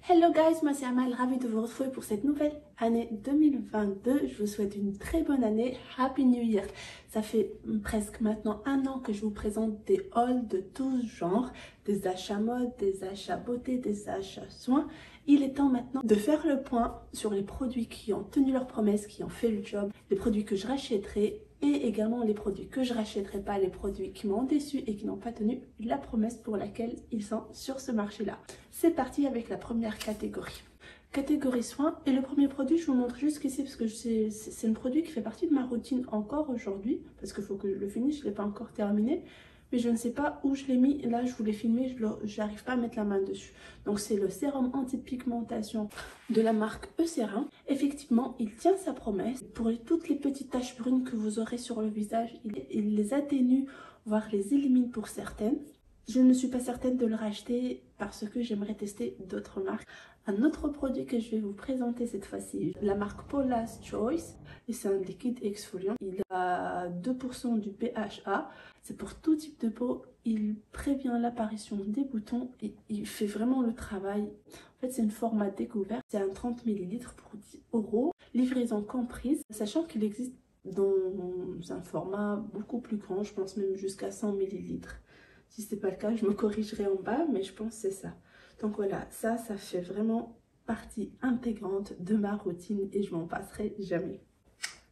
Hello guys, moi c'est Amal, ravie de vous retrouver pour cette nouvelle année 2022. Je vous souhaite une très bonne année, Happy New Year. Ça fait presque maintenant un an que je vous présente des hauls de tous genres, des achats mode, des achats beauté, des achats soins. Il est temps maintenant de faire le point sur les produits qui ont tenu leurs promesses, qui ont fait le job, les produits que je rachèterai et également les produits que je rachèterai pas, les produits qui m'ont déçu et qui n'ont pas tenu la promesse pour laquelle ils sont sur ce marché-là. C'est parti avec la première catégorie. Catégorie soins, et le premier produit, je vous montre juste ici parce que c'est un produit qui fait partie de ma routine encore aujourd'hui, parce qu'il faut que je le finisse, je ne l'ai pas encore terminé, mais je ne sais pas où je l'ai mis. Là, je voulais filmer, je n'arrive pas à mettre la main dessus. Donc, c'est le sérum anti-pigmentation de la marque Eucerin. Effectivement, il tient sa promesse. Pour toutes les petites taches brunes que vous aurez sur le visage, il les atténue, voire les élimine pour certaines. Je ne suis pas certaine de le racheter parce que j'aimerais tester d'autres marques. Un autre produit que je vais vous présenter cette fois-ci, la marque Paula's Choice, et c'est un liquide exfoliant. Il a 2% du PHA, c'est pour tout type de peau. Il prévient l'apparition des boutons et il fait vraiment le travail. En fait, c'est une format découverte, c'est un 30 ml pour 10 €, livraison comprise, sachant qu'il existe dans un format beaucoup plus grand, je pense même jusqu'à 100 ml. Si ce n'est pas le cas, je me corrigerai en bas, mais je pense que c'est ça. Donc voilà, ça fait vraiment partie intégrante de ma routine et je m'en passerai jamais.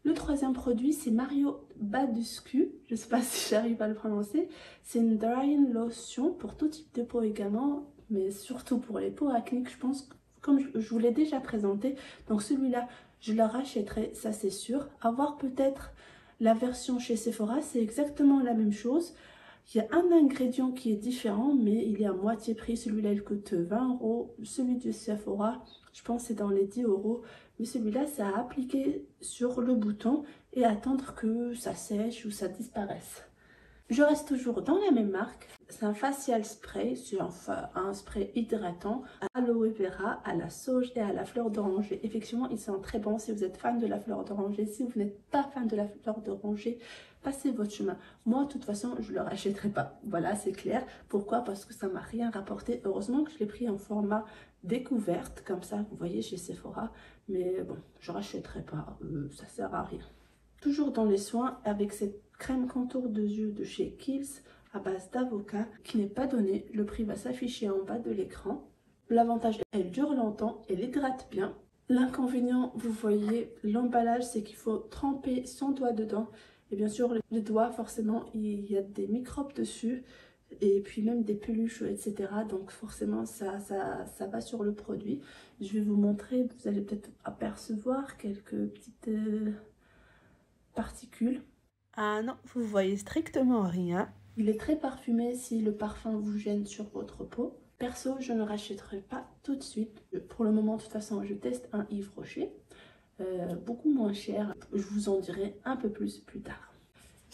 Le troisième produit, c'est Mario Badescu. Je ne sais pas si j'arrive à le prononcer. C'est une drying lotion pour tout type de peau également, mais surtout pour les peaux acnéiques, je pense, comme je vous l'ai déjà présenté. Donc celui-là, je le rachèterai, ça c'est sûr. Avoir peut-être la version chez Sephora, c'est exactement la même chose. Il y a un ingrédient qui est différent, mais il est à moitié prix. Celui-là, il coûte 20 €. Celui du Sephora, je pense c'est dans les 10 €. Mais celui-là, c'est à appliquer sur le bouton et attendre que ça sèche ou ça disparaisse. Je reste toujours dans la même marque. C'est un facial spray, c'est un spray hydratant à aloe vera, à la sauge et à la fleur d'oranger. Effectivement, ils sont très bons si vous êtes fan de la fleur d'oranger. Si vous n'êtes pas fan de la fleur d'oranger, passez votre chemin. Moi, de toute façon, je ne le rachèterai pas. Voilà, c'est clair. Pourquoi? Parce que ça ne m'a rien rapporté. Heureusement que je l'ai pris en format découverte, comme ça, vous voyez, chez Sephora. Mais bon, je ne rachèterai pas. Ça ne sert à rien. Toujours dans les soins, avec cette crème contour de yeux de chez Kiehl's à base d'avocat qui n'est pas donnée. Le prix va s'afficher en bas de l'écran. L'avantage, elle dure longtemps, elle hydrate bien. L'inconvénient, vous voyez, l'emballage, c'est qu'il faut tremper son doigt dedans. Et bien sûr, le doigt, forcément, il y a des microbes dessus. Et puis même des peluches, etc. Donc forcément, ça va sur le produit. Je vais vous montrer, vous allez peut-être apercevoir quelques petites particules. Ah non, vous voyez strictement rien. Il est très parfumé si le parfum vous gêne sur votre peau. Perso, je ne rachèterai pas tout de suite. Pour le moment, de toute façon, je teste un Yves Rocher. Beaucoup moins cher. Je vous en dirai un peu plus tard.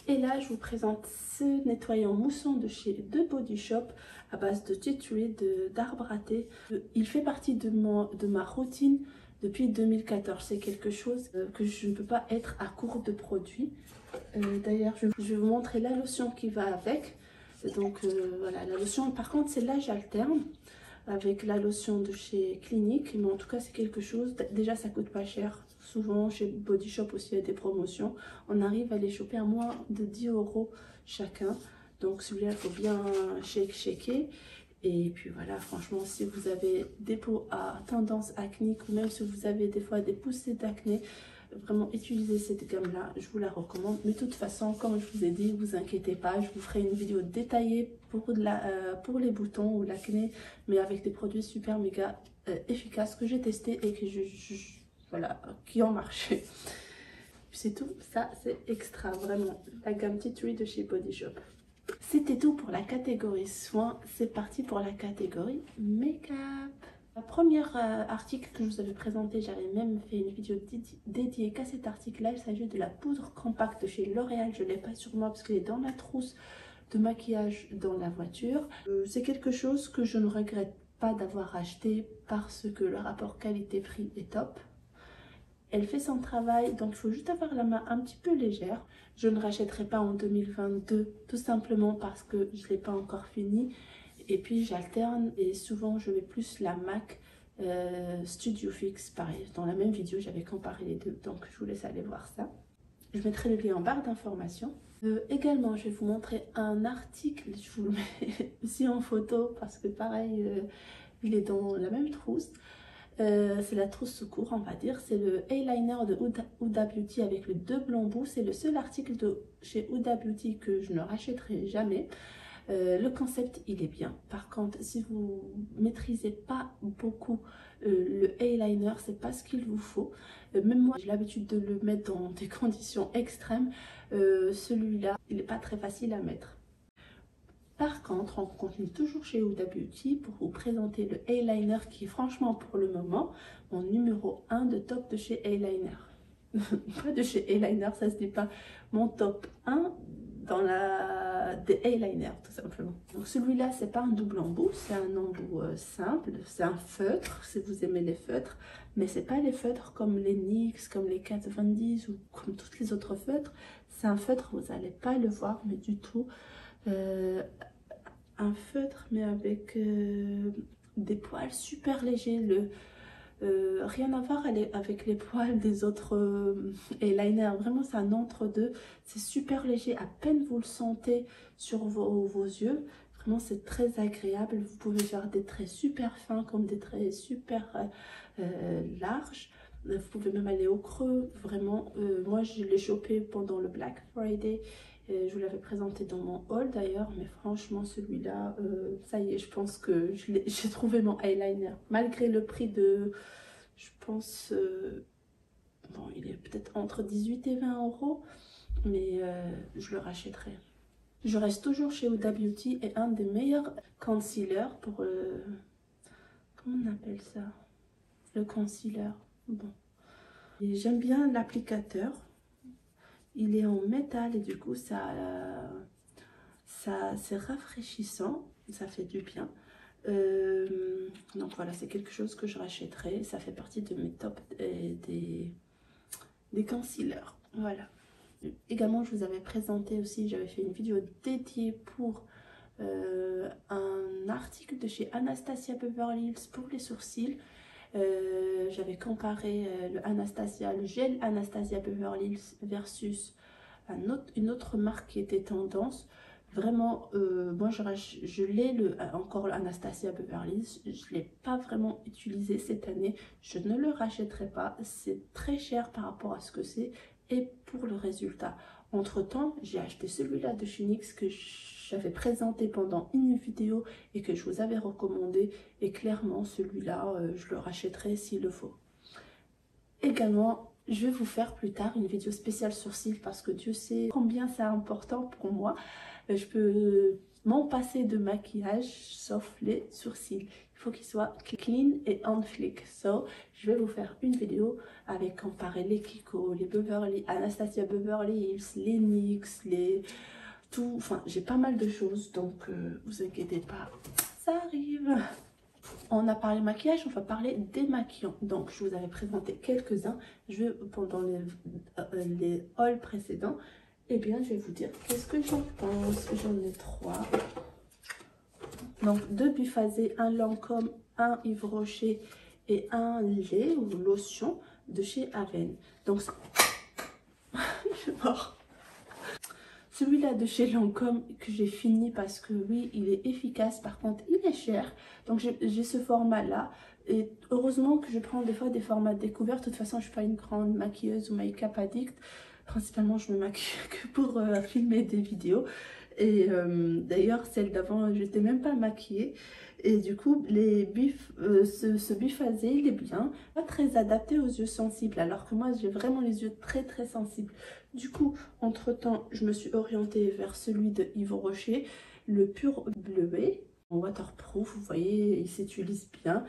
Et là, je vous présente ce nettoyant moussant de chez The Body Shop à base de tea tree, d'arbre à thé. Il fait partie de ma routine depuis 2014. C'est quelque chose que je ne peux pas être à court de produits. D'ailleurs, je vais vous montrer la lotion qui va avec. Donc voilà, la lotion, par contre, celle-là, j'alterne avec la lotion de chez Clinique. Mais en tout cas, c'est quelque chose, déjà, ça coûte pas cher. Souvent, chez Body Shop aussi, il y a des promotions. On arrive à les choper à moins de 10 € chacun. Donc celui-là, il faut bien shaker. Et puis voilà, franchement, si vous avez des peaux à tendance acnéique ou même si vous avez des fois des poussées d'acné, vraiment utilisez cette gamme là, je vous la recommande. Mais de toute façon, comme je vous ai dit, vous inquiétez pas, je vous ferai une vidéo détaillée pour les boutons ou l'acné, mais avec des produits super méga efficaces que j'ai testés et que voilà, qui ont marché. C'est tout, ça c'est extra, vraiment, la gamme Tea Tree de chez Body Shop. C'était tout pour la catégorie soins, c'est parti pour la catégorie make-up. Le premier article que je vous avais présenté, j'avais même fait une vidéo dédiée qu'à cet article-là. Il s'agit de la poudre compacte de chez L'Oréal. Je ne l'ai pas sur moi parce qu'elle est dans la trousse de maquillage dans la voiture. C'est quelque chose que je ne regrette pas d'avoir acheté parce que le rapport qualité-prix est top. Elle fait son travail, donc il faut juste avoir la main un petit peu légère. Je ne rachèterai pas en 2022, tout simplement parce que je ne l'ai pas encore fini. Et puis j'alterne et souvent je mets plus la MAC Studio Fix, pareil, dans la même vidéo j'avais comparé les deux, donc je vous laisse aller voir ça. Je mettrai le lien en barre d'informations. Également, je vais vous montrer un article, je vous le mets aussi en photo parce que pareil, il est dans la même trousse. C'est la trousse secours, on va dire. C'est le eyeliner de Huda Beauty avec le double embout. C'est le seul article de chez Huda Beauty que je ne rachèterai jamais. Le concept, il est bien. Par contre, si vous maîtrisez pas beaucoup le eyeliner, c'est pas ce qu'il vous faut. Même moi, j'ai l'habitude de le mettre dans des conditions extrêmes. Celui-là, il n'est pas très facile à mettre. Par contre, on continue toujours chez Huda Beauty pour vous présenter le eyeliner qui est franchement pour le moment mon numéro 1 de top de chez eyeliner. Pas de chez eyeliner, ça se dit pas. Mon top 1 dans des eyeliners tout simplement. Donc celui-là, c'est pas un double embout, c'est un embout simple, c'est un feutre si vous aimez les feutres, mais c'est pas les feutres comme les NYX, comme les Kat Von D ou comme tous les autres feutres. C'est un feutre, vous n'allez pas le voir, mais du tout. Un feutre mais avec des poils super légers, rien à voir avec les poils des autres eyeliners. Vraiment c'est un entre-deux, c'est super léger, à peine vous le sentez sur vos yeux. Vraiment c'est très agréable, vous pouvez faire des traits super fins comme des traits super larges. Vous pouvez même aller au creux, vraiment. Moi je l'ai chopé pendant le Black Friday. Je vous l'avais présenté dans mon haul d'ailleurs, mais franchement celui-là, ça y est, je pense que j'ai trouvé mon eyeliner. Malgré le prix de, je pense, bon il est peut-être entre 18 et 20 euros, mais je le rachèterai. Je reste toujours chez Huda Beauty et un des meilleurs concealers pour comment on appelle ça? Le concealer. Bon. J'aime bien l'applicateur. Il est en métal et du coup ça c'est rafraîchissant, ça fait du bien. Donc voilà, c'est quelque chose que je rachèterai. Ça fait partie de mes tops des concealers. Voilà. Également, je vous avais présenté aussi, j'avais fait une vidéo dédiée pour un article de chez Anastasia Beverly Hills pour les sourcils. J'avais comparé le gel Anastasia Beverly Hills versus une autre marque qui était tendance. Vraiment, moi je l'ai encore l'Anastasia Beverly Hills, je ne l'ai pas vraiment utilisé cette année, je ne le rachèterai pas, c'est très cher par rapport à ce que c'est et pour le résultat. Entre temps, j'ai acheté celui-là de chez NYX que j'avais présenté pendant une vidéo et que je vous avais recommandé, et clairement celui-là je le rachèterai s'il le faut. Également, je vais vous faire plus tard une vidéo spéciale sourcils parce que Dieu sait combien c'est important pour moi. Je peux m'en passer de maquillage sauf les sourcils. Il faut qu'ils soient clean et on flick. So, je vais vous faire une vidéo avec comparer les Kiko, les Beverly, Anastasia Beverly Hills, les NYX, tout. Enfin, j'ai pas mal de choses, donc vous inquiétez pas, ça arrive. On a parlé maquillage, on va parler démaquillant. Donc, je vous avais présenté quelques-uns. Pendant les hauls précédents, eh bien, je vais vous dire qu'est-ce que j'en pense. J'en ai 3. Donc, 2 biphasés, un Lancôme, un Yves Rocher et un lait ou lotion de chez Aven. Donc, je suis morte. Celui-là de chez Lancôme que j'ai fini parce que oui, il est efficace. Par contre, il est cher. Donc, j'ai ce format-là. Et heureusement que je prends des fois des formats découverts. De toute façon, je ne suis pas une grande maquilleuse ou make-up addict. Principalement, je me maquille que pour filmer des vidéos. Et d'ailleurs, celle d'avant, je n'étais même pas maquillée. Et du coup, ce biphasé, il est bien. Pas très adapté aux yeux sensibles. Alors que moi, j'ai vraiment les yeux très très sensibles. Du coup, entre-temps, je me suis orientée vers celui de Yves Rocher, le Pur Bleuet, en waterproof, vous voyez, il s'utilise bien.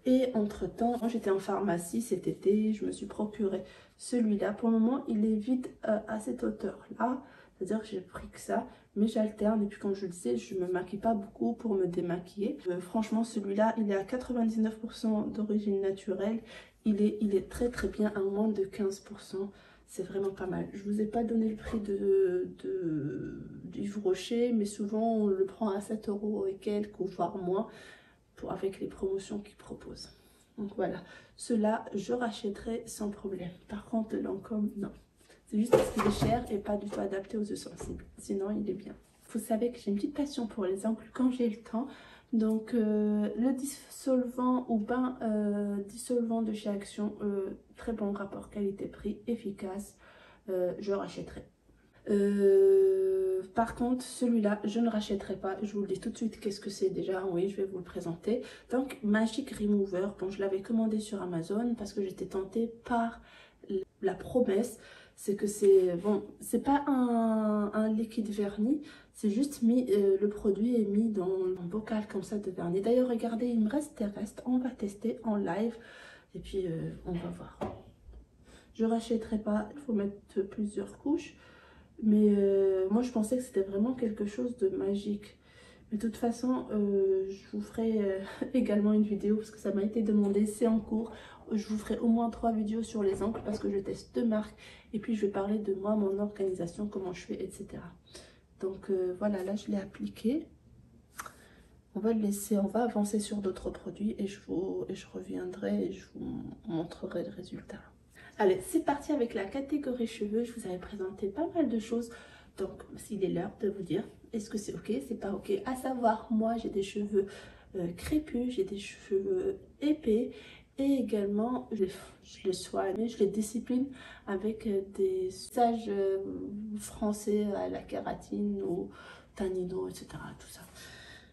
Et entre-temps, quand j'étais en pharmacie cet été, je me suis procuré celui-là. Pour le moment, il est vide à cette hauteur-là, c'est-à-dire que j'ai pris que ça, mais j'alterne. Et puis comme je le sais, je ne me maquille pas beaucoup pour me démaquiller. Franchement, celui-là, il est à 99% d'origine naturelle. Il est très très bien, à moins de 15%. C'est vraiment pas mal. Je vous ai pas donné le prix d'Yves Rocher, mais souvent on le prend à 7 € et quelques, ou voire moins, avec les promotions qu'ils proposent. Donc voilà, ceux-là, je rachèterai sans problème. Par contre, le Lancôme, non. C'est juste parce qu'il est cher et pas du tout adapté aux yeux sensibles. Sinon, il est bien. Vous savez que j'ai une petite passion pour les ongles quand j'ai le temps. Donc, le dissolvant ou bain dissolvant de chez Action, très bon rapport qualité-prix, efficace, je rachèterai. Par contre, celui-là, je ne rachèterai pas. Je vous le dis tout de suite, qu'est-ce que c'est déjà? Oui, je vais vous le présenter. Donc, Magic Remover. Bon, je l'avais commandé sur Amazon parce que j'étais tentée par la promesse. C'est que c'est, bon, c'est pas un liquide vernis. C'est juste mis, le produit est mis dans un bocal comme ça de vernis. D'ailleurs, regardez, il me reste des restes. On va tester en live. Et puis, on va voir. Je rachèterai pas. Il faut mettre plusieurs couches. Mais moi je pensais que c'était vraiment quelque chose de magique. Mais de toute façon, je vous ferai également une vidéo parce que ça m'a été demandé, c'est en cours. Je vous ferai au moins 3 vidéos sur les encres parce que je teste 2 marques. Et puis je vais parler de moi, mon organisation, comment je fais, etc. Donc voilà, là je l'ai appliqué. On va le laisser, on va avancer sur d'autres produits et je reviendrai et je vous montrerai le résultat. Allez, c'est parti avec la catégorie cheveux. Je vous avais présenté pas mal de choses. Donc, s'il est l'heure de vous dire, est-ce que c'est ok, c'est pas ok. À savoir, moi, j'ai des cheveux crépus, j'ai des cheveux épais. Et également, je les soigne, je les discipline avec des sages français à la kératine ou Tanino, etc. Tout ça.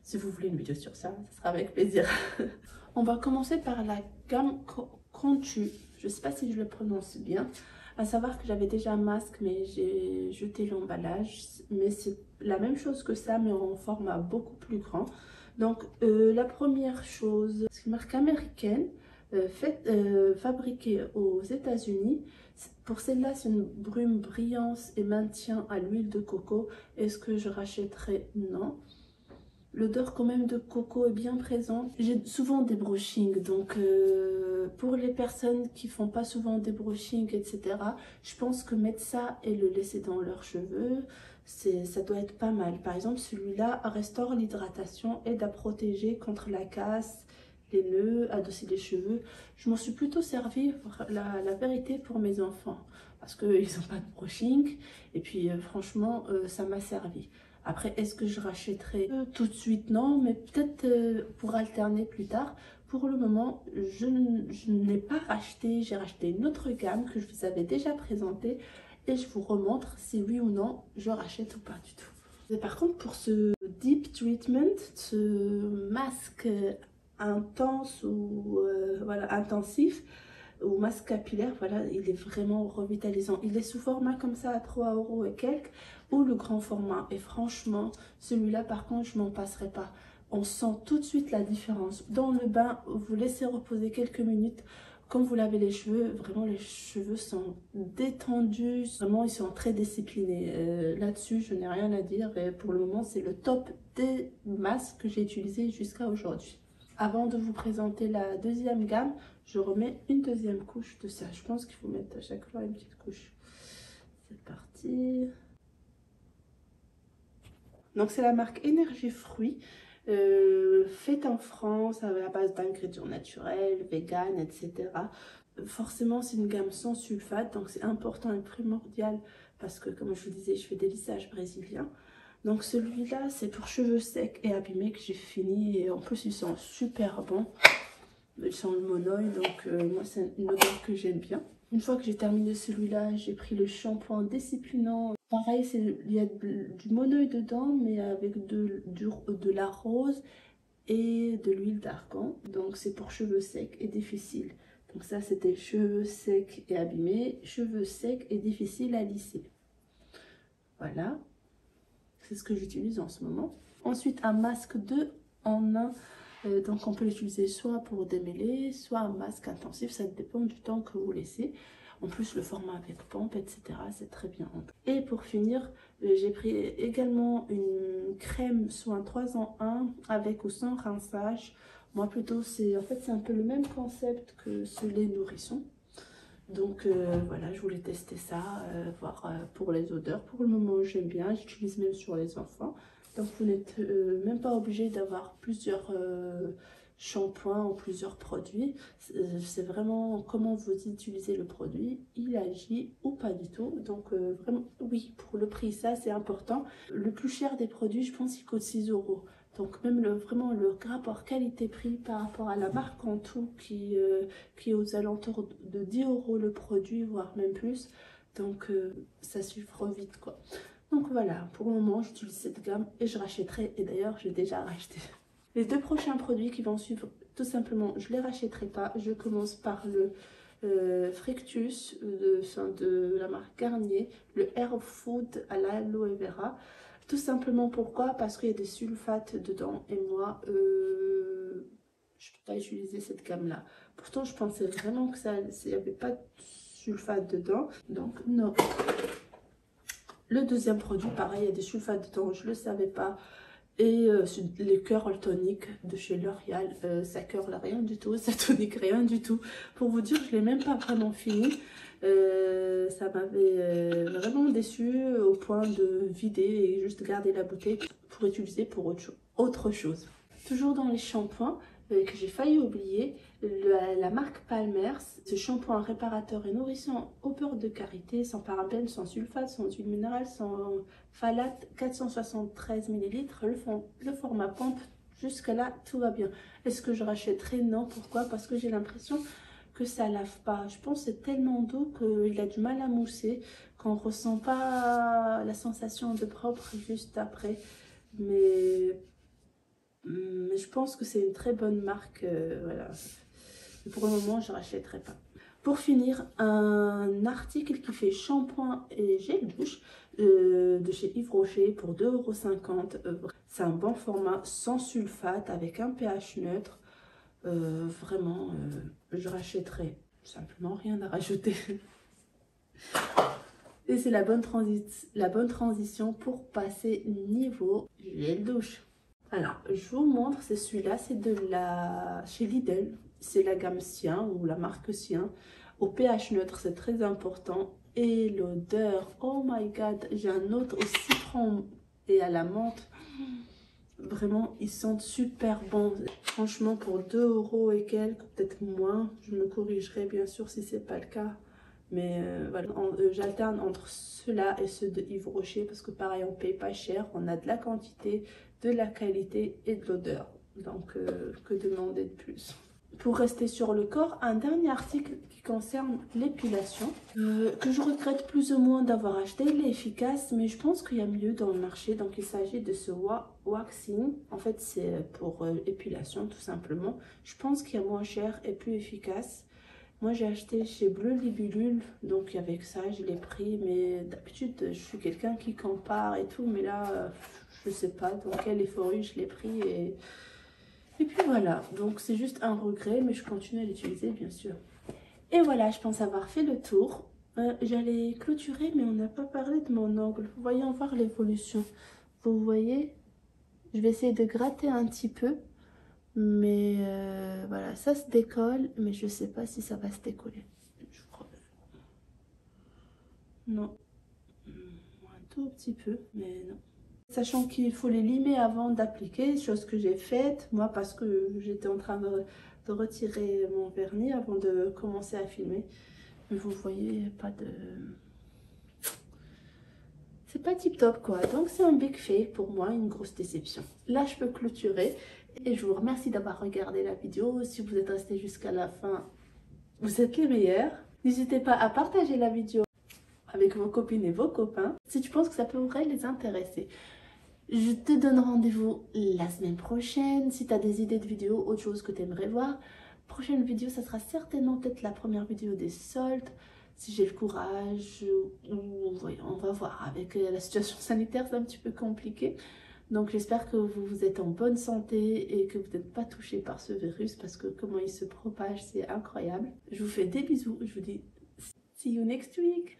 Si vous voulez une vidéo sur ça, ce sera avec plaisir. On va commencer par la gamme Contu. Je ne sais pas si je le prononce bien. À savoir que j'avais déjà un masque, mais j'ai jeté l'emballage. Mais c'est la même chose que ça, mais en format beaucoup plus grand. Donc, la première chose, c'est une marque américaine, fabriquée aux États-Unis. Pour celle-là, c'est une brume brillance et maintien à l'huile de coco. Est-ce que je rachèterai? Non. L'odeur quand même de coco est bien présente. J'ai souvent des brushings, donc pour les personnes qui font pas souvent des brushings, etc., je pense que mettre ça et le laisser dans leurs cheveux, ça doit être pas mal. Par exemple, celui-là restaure l'hydratation, aide à protéger contre la casse, les nœuds, adoucit les cheveux. Je m'en suis plutôt servi, la vérité, pour mes enfants, parce qu'ils n'ont pas de brushing, et puis franchement, ça m'a servi. Après, est-ce que je rachèterai tout de suite? Non, mais peut-être pour alterner plus tard. Pour le moment, je n'ai pas racheté. J'ai racheté une autre gamme que je vous avais déjà présentée. Et je vous remontre si oui ou non je rachète ou pas du tout. Et par contre, pour ce Deep Treatment, ce masque intense ou voilà, intensif, ou masque capillaire, voilà, il est vraiment revitalisant. Il est sous format comme ça à 3 € et quelques, ou le grand format. Et franchement, celui-là par contre, je m'en passerai pas. On sent tout de suite la différence. Dans le bain, vous laissez reposer quelques minutes. Quand vous lavez les cheveux, vraiment les cheveux sont détendus. Vraiment, ils sont très disciplinés. Là-dessus, je n'ai rien à dire. Et pour le moment, c'est le top des masques que j'ai utilisés jusqu'à aujourd'hui. Avant de vous présenter la deuxième gamme, je remets une deuxième couche de ça. Je pense qu'il faut mettre à chaque fois une petite couche. C'est parti. Donc c'est la marque Énergie Fruits, faite en France à la base d'ingrédients naturels, vegan, etc. Forcément c'est une gamme sans sulfate, donc c'est important et primordial parce que comme je vous disais, je fais des lissages brésiliens. Donc celui-là c'est pour cheveux secs et abîmés que j'ai fini, et en plus ils sont super bons. Ils sont le monoï, donc moi c'est une odeur que j'aime bien. Une fois que j'ai terminé celui-là, j'ai pris le shampoing disciplinant. Pareil, il y a du monoï dedans, mais avec de la rose et de l'huile d'argan. Donc c'est pour cheveux secs et difficiles. Donc ça c'était cheveux secs et abîmés, cheveux secs et difficiles à lisser. Voilà, c'est ce que j'utilise en ce moment. Ensuite un masque 2 en 1. Donc on peut l'utiliser soit pour démêler, soit un masque intensif, ça dépend du temps que vous laissez. En plus le format avec pompe, etc. c'est très bien. Et pour finir, j'ai pris également une crème soin 3 en 1 avec ou sans rinçage. Moi plutôt c'est un peu le même concept que ce lait nourrisson. Donc voilà, je voulais tester ça, voir pour les odeurs. Pour le moment j'aime bien, j'utilise même sur les enfants. Donc vous n'êtes même pas obligé d'avoir plusieurs shampoing ou plusieurs produits. C'est vraiment comment vous utilisez le produit, il agit ou pas du tout. Donc vraiment, oui, pour le prix, ça c'est important. Le plus cher des produits, je pense qu'il coûte 6 euros. Donc même vraiment le rapport qualité-prix par rapport à la marque en tout qui est aux alentours de 10 euros le produit, voire même plus. Donc ça suffit vite quoi. Donc voilà, pour le moment j'utilise cette gamme et je rachèterai, et d'ailleurs j'ai déjà racheté. Les deux prochains produits qui vont suivre, tout simplement je les rachèterai pas. Je commence par le Fructus de la marque Garnier, le Herb Food à l'aloe vera. Tout simplement pourquoi? Parce qu'il y a des sulfates dedans et moi je ne peux pas utiliser cette gamme là. Pourtant je pensais vraiment que ça, il n'y avait pas de sulfate dedans, donc non. Le deuxième produit, pareil, il y a des sulfates dedans, je ne le savais pas. Et les curl tonic de chez L'Oréal, ça curl rien du tout, ça tonique rien du tout. Pour vous dire, je ne l'ai même pas vraiment fini. Ça m'avait vraiment déçu au point de vider et juste garder la bouteille pour utiliser pour autre chose. Toujours dans les shampoings que j'ai failli oublier, la marque Palmer's, ce shampoing réparateur et nourrissant au beurre de karité, sans parabènes, sans sulfate, sans huile minérale, sans phthalate, 473 ml, le format pompe, jusqu'à là tout va bien. Est-ce que je rachèterai? Non. Pourquoi? Parce que j'ai l'impression que ça lave pas. Je pense que c'est tellement doux qu'il a du mal à mousser, qu'on ressent pas la sensation de propre juste après. Mais je pense que c'est une très bonne marque, voilà. Mais pour le moment, je ne rachèterai pas. Pour finir, un article qui fait shampoing et gel douche de chez Yves Rocher pour 2,50 €. C'est un bon format, sans sulfate, avec un pH neutre. Vraiment, je rachèterai. Simplement, rien à rajouter. Et c'est la bonne transition pour passer niveau gel douche. Alors, je vous montre, c'est celui-là, c'est chez Lidl, c'est la gamme Sien ou la marque Sien. Au pH neutre, c'est très important. Et l'odeur, oh my god, j'ai un autre au citron et à la menthe. Vraiment, ils sentent super bon. Franchement, pour 2 € et quelques, peut-être moins, je me corrigerai bien sûr si c'est pas le cas. Mais voilà, j'alterne entre ceux-là et ceux de Yves Rocher parce que pareil, on paye pas cher, on a de la quantité, de la qualité et de l'odeur. Donc, que demander de plus? Pour rester sur le corps, un dernier article qui concerne l'épilation, que je regrette plus ou moins d'avoir acheté. Il est efficace, mais je pense qu'il y a mieux dans le marché. Donc, il s'agit de ce waxing. En fait, c'est pour épilation, tout simplement. Je pense qu'il y a moins cher et plus efficace. Moi, j'ai acheté chez Bleu Libellule, donc avec ça, je l'ai pris. Mais d'habitude, je suis quelqu'un qui compare et tout. Mais là, je sais pas dans quelle euphorie je l'ai pris. Et puis voilà, donc c'est juste un regret, mais je continue à l'utiliser, bien sûr. Et voilà, je pense avoir fait le tour. J'allais clôturer, mais on n'a pas parlé de mon ongle. Voyons voir l'évolution. Vous voyez, je vais essayer de gratter un petit peu. Mais voilà, ça se décolle, mais je ne sais pas si ça va se décoller. Je crois. Non. Un tout petit peu, mais non. Sachant qu'il faut les limer avant d'appliquer, chose que j'ai faite, moi, parce que j'étais en train de retirer mon vernis avant de commencer à filmer. Mais vous voyez, pas de... C'est pas tip top quoi, donc c'est un big fail pour moi, une grosse déception. Là, je peux clôturer. Et je vous remercie d'avoir regardé la vidéo. Si vous êtes resté jusqu'à la fin, vous êtes les meilleurs. N'hésitez pas à partager la vidéo avec vos copines et vos copains si tu penses que ça pourrait les intéresser. Je te donne rendez-vous la semaine prochaine. Si tu as des idées de vidéos, autre chose que tu aimerais voir. Prochaine vidéo, ça sera certainement peut-être la première vidéo des soldes. Si j'ai le courage, ou voyons, on va voir. Avec la situation sanitaire, c'est un petit peu compliqué. Donc j'espère que vous êtes en bonne santé et que vous n'êtes pas touché par ce virus parce que comment il se propage, c'est incroyable. Je vous fais des bisous, je vous dis see you next week.